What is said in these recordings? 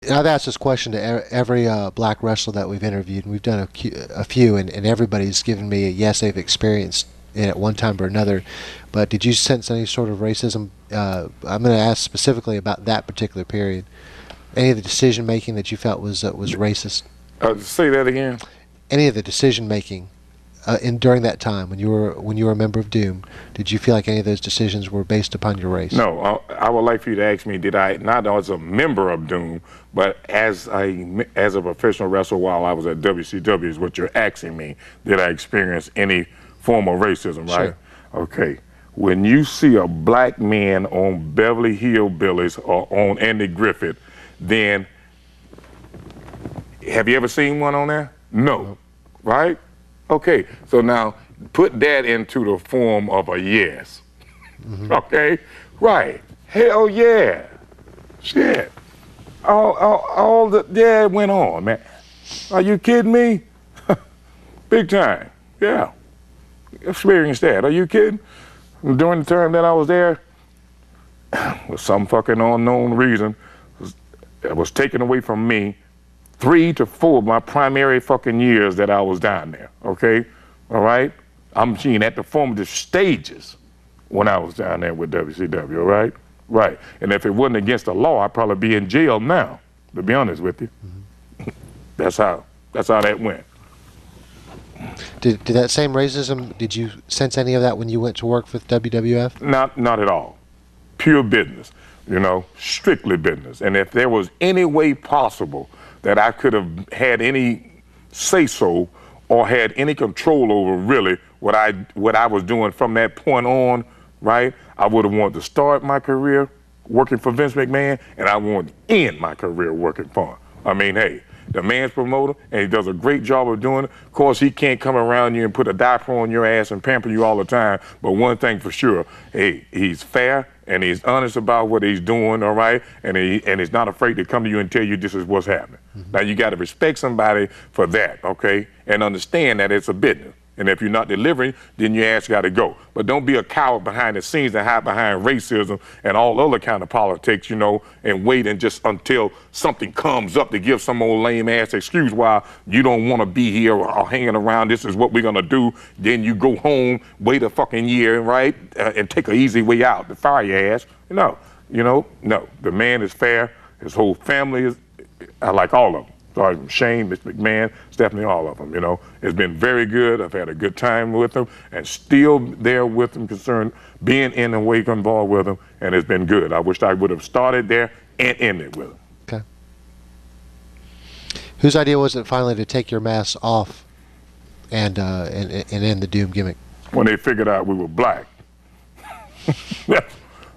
I've asked this question to every black wrestler that we've interviewed, and we've done a few, and everybody's given me a yes, they've experienced it at one time or another. But did you sense any sort of racism? I'm going to ask specifically about that particular period. Any of the decision making that you felt was racist? Say that again. Any of the decision making in during that time when you were a member of Doom, did you feel like any of those decisions were based upon your race? No, I would like for you to ask me, did I, not as a member of Doom, but as a professional wrestler while I was at WCW is what you're asking me, did I experience any form of racism, right? Sure. Okay. When you see a black man on Beverly Hillbillies or on Andy Griffith, then have you ever seen one on there? No. Right? Okay, so now put that into the form of a yes. Mm-hmm. Okay, right? Hell yeah, shit. All the yeah went on, man. Are you kidding me? Big time, yeah. Experienced that. Are you kidding? During the term that I was there, with some fucking unknown reason, it was taken away from me 3 to 4 of my primary fucking years that I was down there, okay? All right? I'm seeing at the formative stages when I was down there with WCW, all right? Right. And if it wasn't against the law, I'd probably be in jail now, to be honest with you. Mm-hmm. That's how that went. Did that same racism, did you sense any of that when you went to work with WWF? Not at all. Pure business, you know, strictly business. And if there was any way possible that I could have had any say-so or had any control over really what I was doing from that point on, right? I would have wanted to start my career working for Vince McMahon, and I wanted to end my career working for him. I mean, hey, the man's promoter, and he does a great job of doing it. Of course, he can't come around you and put a diaper on your ass and pamper you all the time, but one thing for sure, hey, he's fair, and he's honest about what he's doing, all right? And he's not afraid to come to you and tell you this is what's happening. Mm-hmm. Now, you got to respect somebody for that, okay? And understand that it's a business. And if you're not delivering, then your ass got to go. But don't be a coward behind the scenes and hide behind racism and all other kind of politics, you know, and wait and just until something comes up to give some old lame ass excuse why you don't want to be here or hanging around. This is what we're going to do. Then you go home, wait a fucking year, right, and take an easy way out to fire your ass. No. The man is fair. His whole family is, I like all of them. Sorry, Shane, Mr. McMahon, Stephanie, all of them, you know. It's been very good. I've had a good time with them and still there with them concerned being in and way involved with them, and it's been good. I wish I would have started there and ended with them. Okay. Whose idea was it finally to take your mask off and end the Doom gimmick? When they figured out we were black.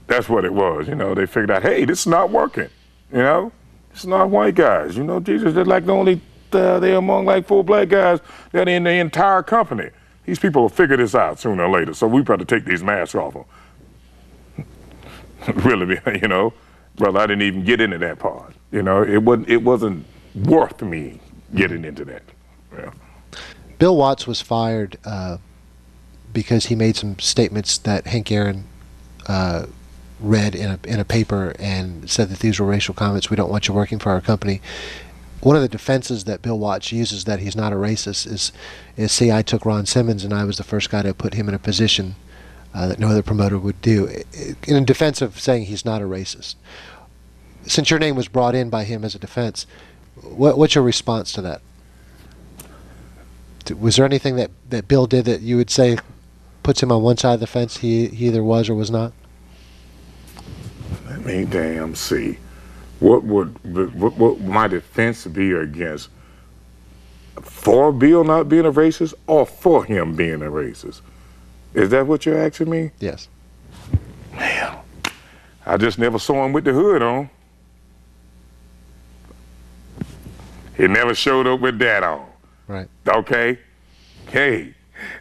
That's what it was, you know. They figured out, hey, this is not working, you know. It's not white guys, you know. Jesus, they're like the only, they're among like 4 black guys that in the entire company. These people will figure this out sooner or later, so we better take these masks off them. Really, you know. Brother, I didn't even get into that part. You know, it wasn't worth me getting into that. Yeah. Bill Watts was fired because he made some statements that Hank Aaron read in a paper and said that these were racial comments. We don't want you working for our company. One of the defenses that Bill Watts uses that he's not a racist is see, I took Ron Simmons and I was the first guy to put him in a position that no other promoter would do, in defense of saying he's not a racist. Since your name was brought in by him as a defense, what's your response to that? Was there anything that Bill did that you would say puts him on one side of the fence, he either was or was not? Let me damn see. What would my defense be against? For Bill not being a racist or for him being a racist? Is that what you're asking me? Yes. Man, I just never saw him with the hood on. He never showed up with that on. Right. Okay? Hey,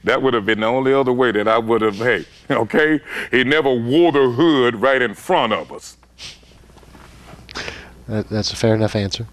that would have been the only other way that I would have, hey, okay? He never wore the hood right in front of us. That's a fair enough answer.